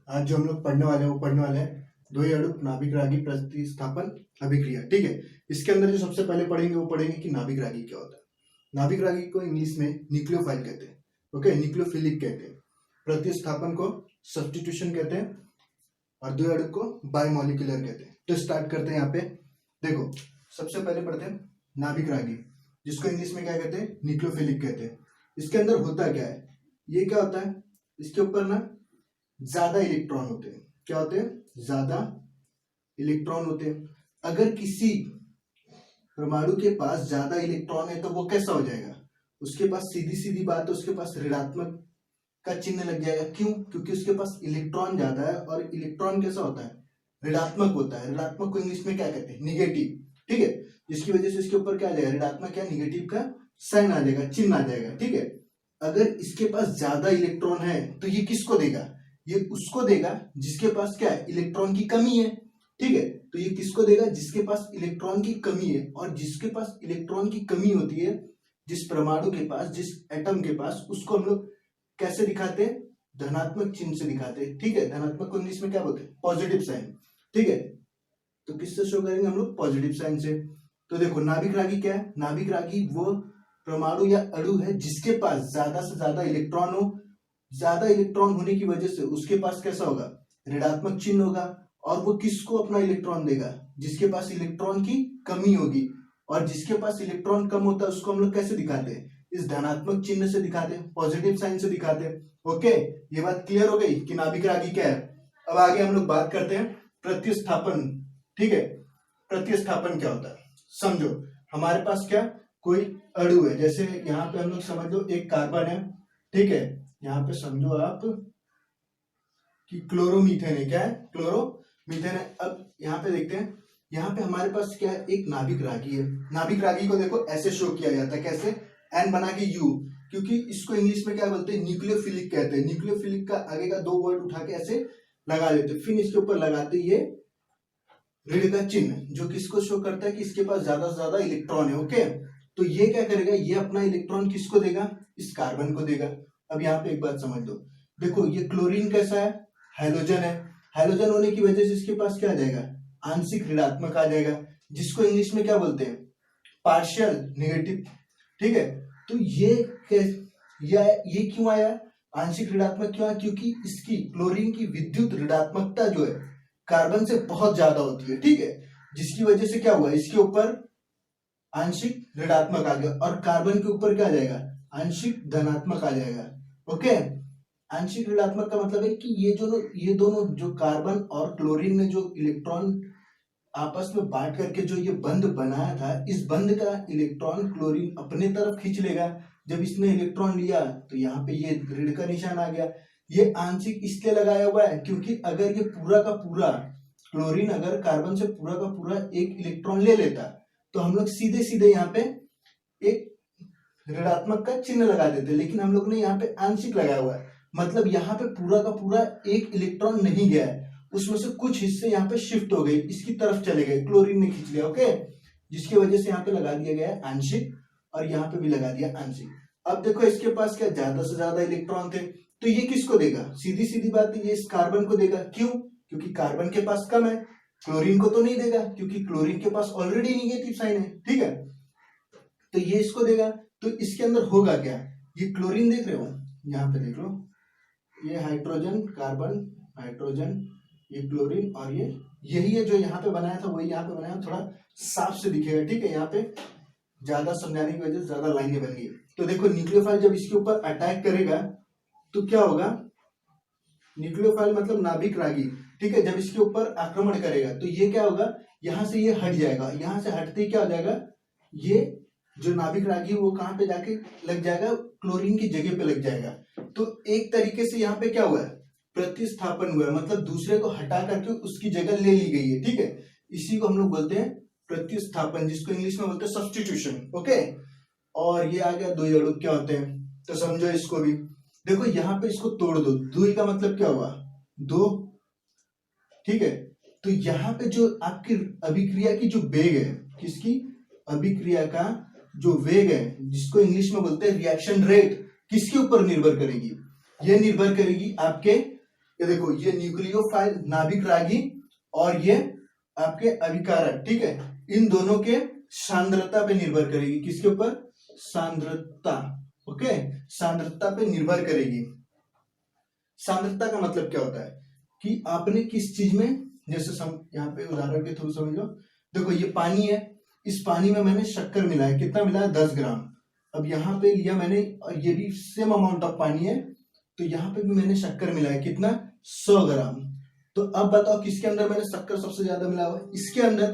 आज जो हम लोग पढ़ने वाले हैं वो पढ़ने वाले हैं द्वि अणुक नाभिक रागी प्रतिस्थापन अभिक्रिया। ठीक है, इसके अंदर जो सबसे पहले पढ़ेंगे वो पढ़ेंगे कि नाभिक रागी क्या होता है। नाभिक रागी को इंग्लिश में न्यूक्लियोफाइल कहते हैं, ओके, न्यूक्लियोफिलिक कहते हैं। प्रतिस्थापन को सब्स्टिट्यूशन कहते हैं और द्वि अणुक को बायोमोलिकुलर कहते हैं। तो स्टार्ट करते हैं। यहाँ पे देखो, सबसे पहले पढ़ते हैं नाभिक रागी, जिसको इंग्लिश में क्या कहते हैं, न्यूक्लियोफिलिक कहते हैं। इसके अंदर होता क्या है, ये क्या होता है, इसके ऊपर ना ज्यादा इलेक्ट्रॉन होते हैं। क्या होते हैं, ज्यादा इलेक्ट्रॉन होते हैं। अगर किसी परमाणु के पास ज्यादा इलेक्ट्रॉन है तो वो कैसा हो जाएगा, उसके पास सीधी सीधी बात है, उसके पास ऋणात्मक का चिन्ह लग जाएगा। क्यों? क्योंकि उसके पास इलेक्ट्रॉन ज्यादा है और इलेक्ट्रॉन कैसा होता है, ऋणात्मक होता है। ऋणात्मक को इंग्लिश में क्या कहते हैं, निगेटिव। ठीक है, जिसकी वजह से इसके ऊपर क्या आ जाएगा, ऋणात्मक या निगेटिव का साइन आ जाएगा, चिन्ह आ जाएगा। ठीक है, अगर इसके पास ज्यादा इलेक्ट्रॉन है तो ये किसको देगा, ये उसको देगा जिसके पास क्या है, इलेक्ट्रॉन की कमी है। ठीक है, तो ये किसको देगा, जिसके पास इलेक्ट्रॉन की कमी है। और जिसके पास इलेक्ट्रॉन की कमी होती है, जिस परमाणु के पास, जिस एटम के पास, उसको हम लोग कैसे दिखाते हैं, धनात्मक चिन्ह से दिखाते हैं। ठीक है, धनात्मक को इंग्लिश में क्या बोलते हैं, पॉजिटिव साइन। ठीक है, तो किससे शो करेंगे हम लोग, पॉजिटिव साइन से। तो देखो, नाभिक रागी क्या है, नाभिक रागी वो परमाणु या अणु है जिसके पास ज्यादा से ज्यादा इलेक्ट्रॉन हो। ज्यादा इलेक्ट्रॉन होने की वजह से उसके पास कैसा होगा, ऋणात्मक चिन्ह होगा। और वो किसको अपना इलेक्ट्रॉन देगा, जिसके पास इलेक्ट्रॉन की कमी होगी। और जिसके पास इलेक्ट्रॉन कम होता है उसको हम लोग कैसे दिखाते हैं, इस धनात्मक चिन्ह से दिखाते हैं, पॉजिटिव साइन से दिखाते हैं। ओके, ये बात क्लियर हो गई कि नाभिक रागी क्या है। अब आगे हम लोग बात करते हैं प्रतिस्थापन। ठीक है, प्रतिस्थापन क्या होता है, समझो हमारे पास क्या, कोई अणु है। जैसे यहाँ पे हम लोग समझ लो एक कार्बन है। ठीक है, यहाँ पे समझो आप कि क्लोरोमीथेन है। क्या है, क्लोरोमीथेन है। अब यहाँ पे देखते हैं, यहाँ पे हमारे पास क्या है, एक नाभिक रागी है। नाभिक रागी को देखो ऐसे शो किया जाता है, कैसे, एन बना के यू, क्योंकि इसको इंग्लिश में क्या बोलते हैं, न्यूक्लियोफिलिक कहते हैं। न्यूक्लियोफिलिक का आगे का दो वर्ड उठा के ऐसे लगा देते हैं, फिर इसके ऊपर लगाते ये ऋण का चिन्ह, जो किसको शो करता है कि इसके पास ज्यादा से ज्यादा इलेक्ट्रॉन है। ओके, तो ये क्या करेगा, ये अपना इलेक्ट्रॉन किसको देगा, इस कार्बन को देगा। अब यहाँ पे एक बात समझ लो, देखो ये क्लोरीन कैसा है, हाइड्रोजन है। हाइड्रोजन होने की वजह से इसके पास क्या आ जाएगा, आंशिक ऋणात्मक आ जाएगा, जिसको इंग्लिश में क्या बोलते हैं, पार्शियल नेगेटिव। ठीक है, तो ये क्यों आया, आंशिक ऋणात्मक क्यों आया, क्योंकि इसकी क्लोरीन की विद्युत ऋणात्मकता जो है कार्बन से बहुत ज्यादा होती है। ठीक है, जिसकी वजह से क्या हुआ, इसके ऊपर आंशिक ऋणात्मक आ गया और कार्बन के ऊपर क्या आ जाएगा, आंशिक धनात्मक आ जाएगा। ओके, आंशिक ऋणात्मक का मतलब है कि ये दोनों जो कार्बन और क्लोरीन ने जो इलेक्ट्रॉन आपस में बांट करके जो ये बंध बनाया था, इस बंध का इलेक्ट्रॉन क्लोरीन अपने तरफ खींच लेगा। जब इसने इलेक्ट्रॉन लिया तो यहाँ पे ये ऋण का निशान आ गया। ये आंशिक इसलिए लगाया हुआ है क्योंकि अगर ये पूरा का पूरा क्लोरीन अगर कार्बन से पूरा का पूरा एक इलेक्ट्रॉन ले लेता तो हम लोग सीधे सीधे यहाँ पे एक ऋणात्मक का चिन्ह लगा देते, लेकिन हम लोग ने यहाँ पे आंशिक लगाया हुआ है। मतलब यहाँ पे पूरा का पूरा एक इलेक्ट्रॉन नहीं गया है, उसमें से कुछ हिस्से यहाँ पे शिफ्ट हो गए, इसकी तरफ चले गए, क्लोरीन ने खींच लिया। ओके, जिसकी वजह से यहाँ पे लगा दिया गया है आंशिक और यहाँ पे भी लगा दिया आंशिक। अब देखो इसके पास क्या, ज्यादा से ज्यादा इलेक्ट्रॉन थे, तो ये किसको देगा, सीधी सीधी बात है, ये इस कार्बन को देगा। क्यों? क्योंकि कार्बन के पास कम है, क्लोरीन को तो नहीं देगा क्योंकि क्लोरीन के पास ऑलरेडी निगेटिव साइन है। ठीक है, तो ये इसको देगा। तो इसके अंदर होगा क्या, ये क्लोरीन देख रहे हो, यहाँ पे देख लो, ये हाइड्रोजन कार्बन, हाइड्रोजन, ये क्लोरीन, और ये यही है जो यहाँ पे बनाया था वही यहाँ पे बनाया, थोड़ा साफ से दिखेगा। ठीक है, यहाँ पे ज्यादा समझाने की वजह से ज्यादा लाइनें बन गई। तो देखो न्यूक्लियोफाइल जब इसके ऊपर अटैक करेगा तो क्या होगा, न्यूक्लियोफाइल मतलब नाभिक रागी। ठीक है, जब इसके ऊपर आक्रमण करेगा तो ये क्या होगा, यहां से ये हट जाएगा, यहां से हटते ही क्या हो जाएगा, ये जो नाभिक रागी वो कहां पे जाके लग जाएगा, क्लोरीन की जगह पे लग जाएगा। तो एक तरीके से यहाँ पे क्या हुआ है, प्रतिस्थापन हुआ है, मतलब दूसरे को हटा करके उसकी जगह ले ली गई है। ठीक है, इसी को हम लोग बोलते हैं प्रतिस्थापन, जिसको इंग्लिश में बोलते हैं सब्स्टिट्यूशन। ओके, और ये आ गया द्वि अणु क्या होते हैं, तो समझो इसको भी। देखो यहाँ पे इसको तोड़ दो, द्वि का मतलब क्या हुआ, दो। ठीक है, तो यहाँ पे जो आपकी अभिक्रिया की जो वेग है, किसकी, अभिक्रिया का जो वेग है, जिसको इंग्लिश में बोलते हैं रिएक्शन रेट, किसके ऊपर निर्भर करेगी, यह निर्भर करेगी आपके ये देखो, ये न्यूक्लियोफाइल नाभिक रागी और ये आपके अभिकारक, ठीक है, इन दोनों के सांद्रता पे निर्भर करेगी। किसके ऊपर? सांद्रता। ओके, सांद्रता पे निर्भर करेगी। सांद्रता का मतलब क्या होता है कि आपने किस चीज में, जैसे यहाँ पे उदाहरण के थ्रू समझ लो। देखो ये पानी है, इस पानी में मैंने शक्कर मिलाया, कितना मिलाया? 10 ग्राम। अब यहाँ पे लिया मैंने, और ये भी सेम अमाउंट ऑफ पानी है, तो यहाँ पे भी मैंने शक्कर मिलाया, कितना? 100 ग्राम। तो अब बताओ किसके अंदर मैंने शक्कर सबसे ज्यादा मिलाया हुआ? इसके अंदर।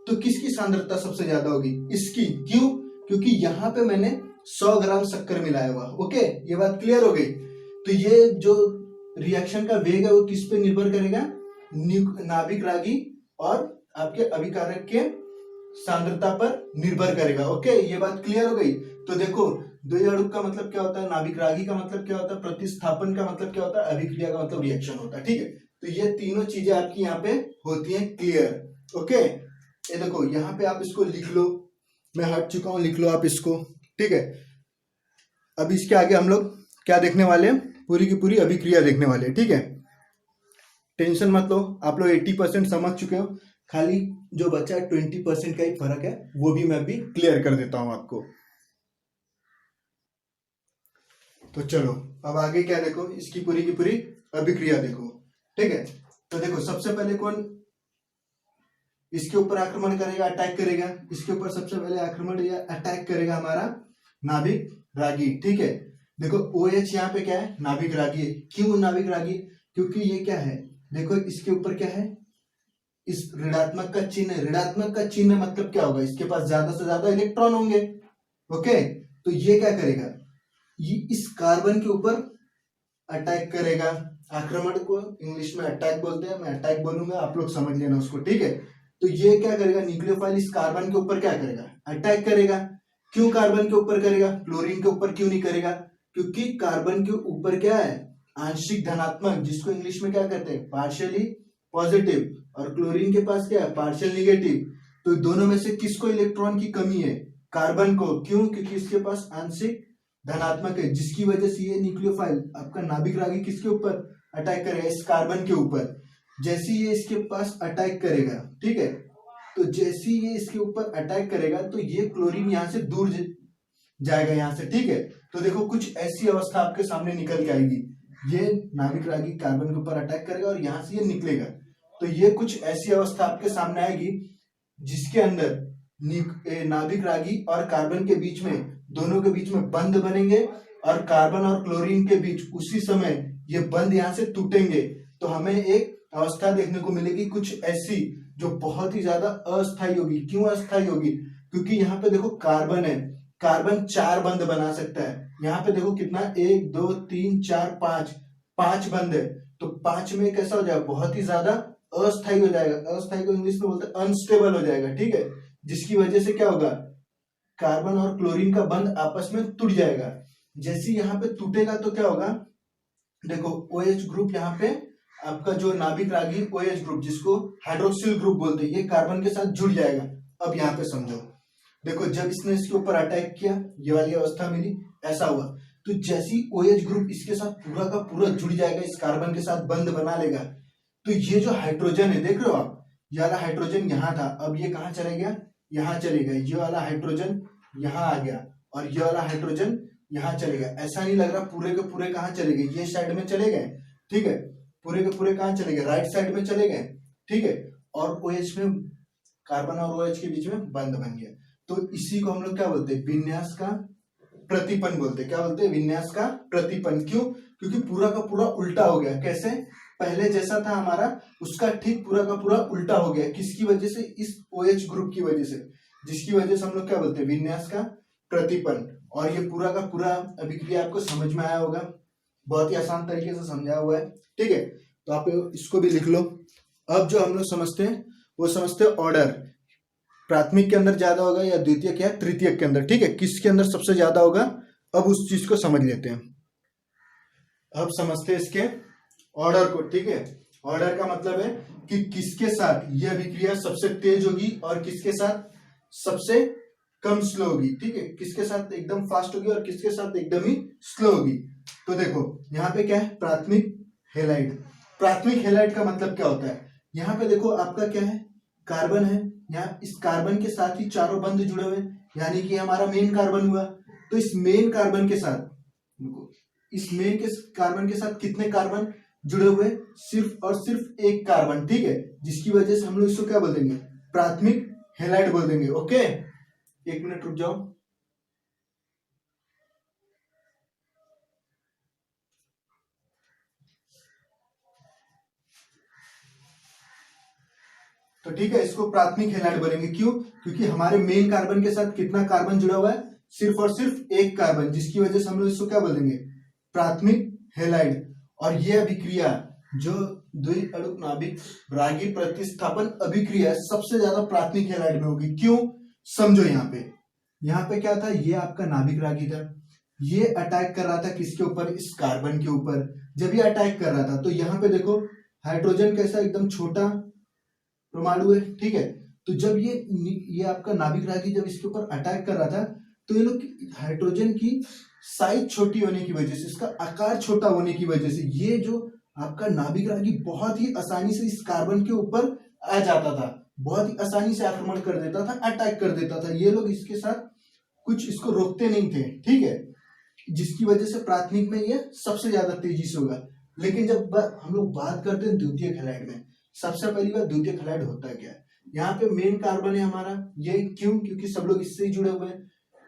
तो किसकी सांद्रता सबसे ज्यादा होगी? इसकी। क्यों? क्योंकि यहाँ पे मैंने 100 ग्राम शक्कर मिलाया हुआ। ओके, ये बात क्लियर हो गई। तो ये जो रिएक्शन का वेग है वो किस पे निर्भर करेगा? नाभिक रागी और आपके अभिकारक के सांद्रता पर निर्भर करेगा। ओके, ये बात क्लियर हो गई। तो देखो, द्वि अणु का मतलब क्या होता है, नाभिक रागी का मतलब क्या होता है, प्रतिस्थापन का मतलब क्या होता है, अभिक्रिया का मतलब रिएक्शन होता है। ठीक है, तो ये तीनों चीजें आपकी यहाँ पे होती हैं क्लियर। ओके, ये देखो यहाँ पे आप इसको लिख लो, मैं हट चुका हूं, लिख लो आप इसको। ठीक है, अब इसके आगे हम लोग क्या देखने वाले हैं? पूरी की पूरी अभिक्रिया देखने वाले हैं। ठीक है, टेंशन मत लो, आप लोग 80% समझ चुके हो, खाली जो बचा 20% का ही फर्क है, वो भी मैं अभी क्लियर कर देता हूं आपको। तो चलो अब आगे क्या देखो, इसकी पूरी की पूरी अभिक्रिया देखो। ठीक है, तो देखो सबसे पहले कौन इसके ऊपर आक्रमण करेगा, अटैक करेगा? इसके ऊपर सबसे पहले आक्रमण या अटैक करेगा हमारा नाभिक रागी। ठीक है, देखो OH यहाँ पे क्या है? नाभिक रागी है। क्यों नाभिक रागी? क्योंकि ये क्या है, देखो इसके ऊपर क्या है? इस ऋणात्मक का चिन्ह। ऋणात्मक का चिन्ह मतलब क्या होगा? इसके पास ज्यादा से ज्यादा इलेक्ट्रॉन होंगे। ओके, तो ये क्या करेगा? ये इस कार्बन के ऊपर अटैक करेगा। आक्रमण को इंग्लिश में अटैक बोलते हैं, मैं अटैक बोलूंगा, आप लोग समझ लेना उसको। ठीक है, तो ये क्या करेगा? न्यूक्लियोफाइल इस कार्बन के ऊपर क्या करेगा? अटैक करेगा। क्यों कार्बन के ऊपर करेगा, क्लोरीन के ऊपर क्यों नहीं करेगा? क्योंकि कार्बन के ऊपर क्या है? आंशिक धनात्मक, जिसको इंग्लिश में क्या कहते हैं? पार्शियली पॉजिटिव, और क्लोरीन के पास क्या है? Partial negative. तो दोनों में से किसको इलेक्ट्रॉन की कमी है? कार्बन को। क्यों? क्योंकि इसके पास आंशिक धनात्मक है, जिसकी वजह से ये न्यूक्लियोफाइल आपका नाभिक रागी किसके ऊपर अटैक करेगा? इस कार्बन के ऊपर। जैसे ये इसके पास अटैक करेगा, ठीक है, तो जैसे ये इसके ऊपर अटैक करेगा तो ये क्लोरीन यहां से दूर जाएगा यहां से। ठीक है, तो देखो कुछ ऐसी अवस्था आपके सामने निकल के आएगी। ये नाभिक रागी कार्बन के ऊपर अटैक करेगा और यहां से ये निकलेगा, तो ये कुछ ऐसी अवस्था आपके सामने आएगी जिसके अंदर नाभिक रागी और कार्बन के बीच में, दोनों के बीच में बंध बनेंगे, और कार्बन और क्लोरीन के बीच उसी समय ये बंध यहां से टूटेंगे। तो हमें एक अवस्था देखने को मिलेगी कुछ ऐसी, जो बहुत ही ज्यादा अस्थायी होगी। क्यों अस्थायी होगी? क्योंकि यहाँ पे देखो कार्बन है, कार्बन 4 बंध बना सकता है। यहाँ पे देखो कितना, 1 2 3 4 5 बंध है, तो 5 में कैसा हो जाएगा? बहुत ही ज्यादा अस्थायी हो जाएगा। अस्थायी को इंग्लिश में बोलते हैं अनस्टेबल हो जाएगा। ठीक है, जिसकी वजह से क्या होगा? कार्बन और क्लोरीन का बंध आपस में टूट जाएगा। जैसे यहाँ पे टूटेगा तो क्या होगा? देखो OH ग्रुप यहाँ पे आपका जो नाभिक रागी OH ग्रुप, जिसको हाइड्रोक्सिल ग्रुप बोलते हैं, ये कार्बन के साथ जुड़ जाएगा। अब यहाँ पे समझो, देखो जब इसने इसके ऊपर अटैक किया, ये वाली अवस्था मिली, ऐसा हुआ, तो जैसी OH ग्रुप इसके साथ पूरा का पूरा जुड़ जाएगा, इस कार्बन के साथ बंध बना लेगा, तो ये जो हाइड्रोजन है, देख रहे हो आप, ये वाला हाइड्रोजन यहाँ था, अब ये कहाँ चला गया? यहाँ चले गए। ये वाला हाइड्रोजन यहाँ आ गया, और ये वाला हाइड्रोजन यहाँ चले गए। ऐसा नहीं लग रहा पूरे के पूरे कहाँ चले गए? ये साइड में चले गए। ठीक है, पूरे के पूरे कहाँ चले गए? राइट साइड में चले गए। ठीक है, और OH में, कार्बन और OH के बीच में बंध बन गया। तो इसी को हम लोग क्या बोलते हैं? विन्यास का प्रतिपन बोलते हैं। क्या बोलते हैं? विन्यास का प्रतिपन। क्यों? क्योंकि पूरा का पूरा उल्टा हो गया। कैसे? पहले जैसा था हमारा, उसका ठीक पूरा का पूरा उल्टा हो गया। किसकी वजह से? इस OH ग्रुप की वजह से, जिसकी वजह से हम लोग क्या बोलते हैं? विन्यास का प्रतिपन। और ये पूरा का पूरा अभिक्रिया आपको समझ में आया होगा, बहुत ही आसान तरीके से समझाया हुआ है। ठीक है, तो आप इसको भी लिख लो। अब जो हम लोग समझते हैं वो समझते हैं ऑर्डर, प्राथमिक के अंदर ज्यादा होगा या द्वितीय या तृतीय के अंदर। ठीक है, किसके अंदर सबसे ज्यादा होगा, अब उस चीज को समझ लेते हैं। अब समझते हैं इसके ऑर्डर को। ठीक है, ऑर्डर का मतलब है कि किसके साथ यह अभिक्रिया सबसे तेज होगी और किसके साथ सबसे कम स्लो होगी। ठीक है, किसके साथ एकदम फास्ट होगी और किसके साथ एकदम ही स्लो होगी। तो देखो यहाँ पे क्या है? प्राथमिक हेलाइड। प्राथमिक हैलाइड का मतलब क्या होता है, यहाँ पे देखो आपका क्या है, कार्बन है, यहाँ इस कार्बन के साथ ही चारों बंध जुड़े हुए हैं, यानी कि हमारा मेन कार्बन हुआ। तो इस मेन कार्बन के साथ, इस मेन के कार्बन के साथ कितने कार्बन जुड़े हुए, सिर्फ और सिर्फ एक कार्बन, ठीक है, जिसकी वजह से हम लोग इसको क्या बोल देंगे, प्राथमिक हैलाइड बोल देंगे। ओके, एक मिनट रुक जाओ। तो ठीक है, इसको प्राथमिक हैलाइड बोलेंगे। क्यों? क्योंकि हमारे मेन कार्बन के साथ कितना कार्बन जुड़ा हुआ है, सिर्फ और सिर्फ एक कार्बन, जिसकी वजह से हम लोग इसको क्या बोलेंगे, प्राथमिक हैलाइड। और ये अभिक्रिया जो द्विअणुक नाभिक रागी प्रतिस्थापन अभिक्रिया है, सबसे ज्यादा प्राथमिक हैलाइड में होगी। क्यों? समझो, यहाँ पे क्या था, ये आपका नाभिक रागी था, ये अटैक कर रहा था किसके ऊपर, इस कार्बन के ऊपर। जब ये अटैक कर रहा था तो यहाँ पे देखो हाइड्रोजन कैसा एकदम छोटा परमाणु है, ठीक है। तो जब ये आपका नाभिक रागी जब इसके ऊपर अटैक कर रहा था, तो ये लोग हाइड्रोजन की साइज छोटी होने की वजह से, इसका आकार छोटा होने की वजह से, ये जो आपका नाभिक रागी बहुत ही आसानी से इस कार्बन के ऊपर आ जाता था, बहुत ही आसानी से आक्रमण कर देता था, अटैक कर देता था। ये लोग इसके साथ कुछ इसको रोकते नहीं थे, ठीक है, जिसकी वजह से प्राथमिक में ये सबसे ज्यादा तेजी से होगा। लेकिन जब हम लोग बात करते हैं द्वितीयक हैलाइड में, सबसे पहली बात द्वितीयक हैलाइड होता क्या है। यहाँ पे मेन कार्बन है हमारा, ये क्यों, क्योंकि सब लोग इससे ही जुड़े हुए हैं।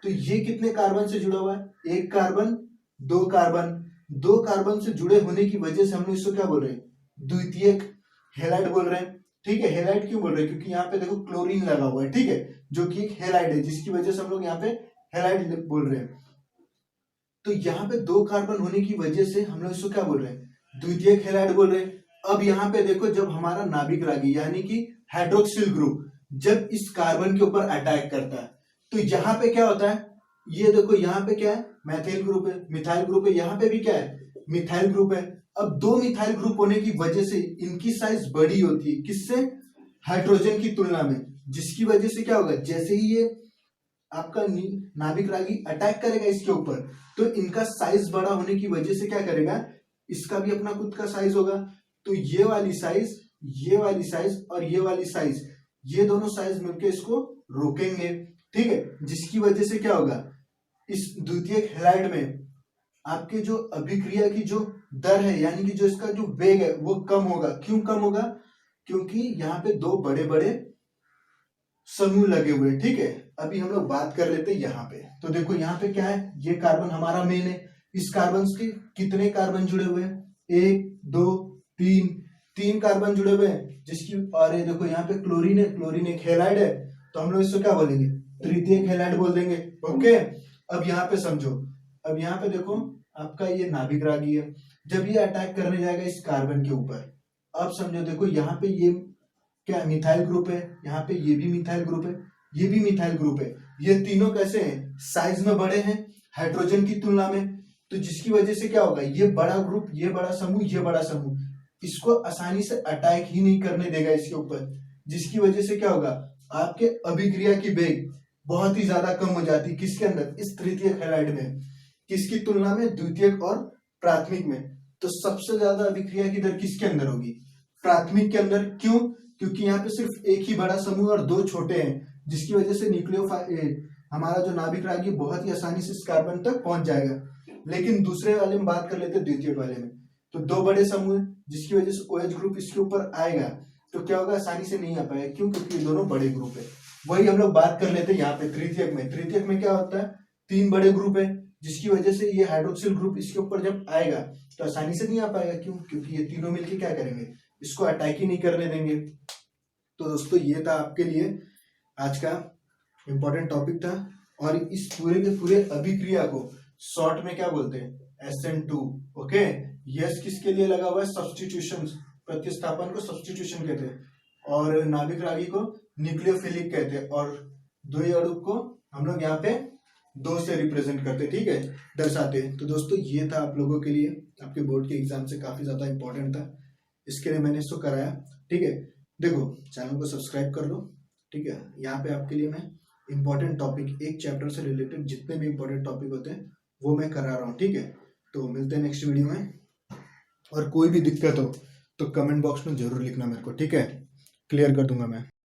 तो ये कितने कार्बन से जुड़ा हुआ है, एक कार्बन, दो कार्बन, दो कार्बन से जुड़े होने की वजह से हम लोग इसको क्या बोल रहे हैं, द्वितीयक हैलाइड बोल रहे हैं, ठीक है। हैलाइड क्यों बोल रहे हैं, क्योंकि यहाँ पे देखो क्लोरीन लगा हुआ है, ठीक है, जो कि एक हैलाइड है, जिसकी वजह से हम लोग यहाँ पे हैलाइड बोल रहे हैं। तो यहाँ पे दो कार्बन होने की वजह से हम लोग इसको क्या बोल रहे हैं, द्वितीयक हैलाइड बोल रहे हैं। अब यहाँ पे देखो, जब हमारा नाभिक रागी यानी कि हाइड्रोक्सिल ग्रुप जब इस कार्बन के ऊपर अटैक करता है, तो यहाँ पे क्या होता है, ये देखो यहाँ पे क्या है, मैथिल ग्रुप है, मिथाइल ग्रुप है, यहाँ पे भी क्या है, मिथाइल ग्रुप है। अब दो मिथाइल ग्रुप होने की वजह से इनकी साइज बड़ी होती है, किससे, हाइड्रोजन की तुलना में, जिसकी वजह से क्या होगा, जैसे ही ये आपका नाभिक रागी अटैक करेगा इसके ऊपर, तो इनका साइज बड़ा होने की वजह से क्या करेगा, इसका भी अपना खुद का साइज होगा। तो ये वाली साइज, ये वाली साइज और ये वाली साइज, ये दोनों साइज मिलकर इसको रोकेंगे, ठीक है, जिसकी वजह से क्या होगा, इस द्वितीयक हैलाइड में आपके जो अभिक्रिया की जो दर है, यानी कि जो इसका जो वेग है वो कम होगा। क्यों कम होगा, क्योंकि यहाँ पे दो बड़े बड़े समूह लगे हुए, ठीक है। अभी हम लोग बात कर लेते हैं यहाँ पे। तो देखो यहाँ पे क्या है, ये कार्बन हमारा मेन है, इस कार्बन के कितने कार्बन जुड़े हुए हैं, एक, दो, तीन, तीन कार्बन जुड़े हुए हैं, जिसकी, और ये देखो यहाँ पे क्लोरीन है, क्लोरीन एक हैलाइड है, तो हम लोग इसको क्या बोलेंगे, तृतीयक हैलाइड बोल देंगे। ओके, अब यहाँ पे समझो, अब यहाँ पे देखो आपका ये नाभिक रागी है, जब ये अटैक करने जाएगा इस कार्बन के ऊपर, अब समझो देखो यहाँ पे ये क्या मिथाइल ग्रुप है, यहाँ पे ये भी मिथाइल ग्रुप है, ये भी मिथाइल ग्रुप है, ये तीनों कैसे हैं, साइज में बड़े हैं हाइड्रोजन की तुलना में। तो जिसकी वजह से क्या होगा, ये बड़ा ग्रुप, ये बड़ा समूह, ये बड़ा समूह इसको आसानी से अटैक ही नहीं करने देगा इसके ऊपर, जिसकी वजह से क्या होगा, आपके अभिक्रिया की वेग बहुत ही ज्यादा कम हो जाती है, किसके अंदर, इस तृतीयक हैलाइड में, किसकी तुलना में, द्वितीयक और प्राथमिक में। तो सबसे ज्यादा अभिक्रिया की दर किसके अंदर होगी, प्राथमिक के अंदर। क्यों, क्योंकि यहाँ पे सिर्फ एक ही बड़ा समूह और दो छोटे हैं, जिसकी वजह से हमारा जो नाभिक रागी बहुत ही आसानी से इस कार्बन तक पहुंच जाएगा। लेकिन दूसरे वाले में बात कर लेते हैं, द्वितीयक वाले में, तो दो बड़े समूह है, जिसकी वजह से OH ग्रुप इसके ऊपर आएगा, तो क्या होगा, आसानी से नहीं आ पाएगा। क्यों, क्योंकि ये दोनों बड़े ग्रुप है। वही हम लोग बात कर लेते हैं यहाँ पे तृतीयक में। तृतीयक में क्या होता है, तीन बड़े ग्रुप है, जिसकी वजह से ये हाइड्रोक्सिल ग्रुप इसके ऊपर जब आएगा तो आसानी से नहीं आ पाएगा। क्यों, क्योंकि ये तीनों मिलकर क्या करेंगे, इसको अटैक ही नहीं करने देंगे। तो दोस्तों ये था आपके लिए आज का इंपॉर्टेंट टॉपिक था, और इस पूरे के पूरे अभिक्रिया को शॉर्ट में क्या बोलते हैं, SN2। ओके, यस किसके लिए लगा हुआ है, सब्स्टिट्यूशन, प्रतिस्थापन को सब्स्टिट्यूशन कहते हैं, और नाभिक रागी को न्यूक्लियोफिलिक कहते हैं, और द्विअणुक को हम लोग यहाँ पे दो से रिप्रेजेंट करते, ठीक है, दर्शाते हैं। तो दोस्तों ये था आप लोगों के लिए, आपके बोर्ड के एग्जाम से काफी ज्यादा इंपॉर्टेंट था, इसके लिए मैंने इसको कराया, ठीक है। देखो चैनल को सब्सक्राइब कर लो, ठीक है। यहाँ पे आपके लिए मैं इंपॉर्टेंट टॉपिक, एक चैप्टर से रिलेटेड जितने भी इंपॉर्टेंट टॉपिक होते हैं वो मैं करा रहा हूँ, ठीक है। तो मिलते हैं नेक्स्ट वीडियो में, और कोई भी दिक्कत हो तो कमेंट बॉक्स में जरूर लिखना मेरे को, ठीक है, क्लियर कर दूंगा मैं।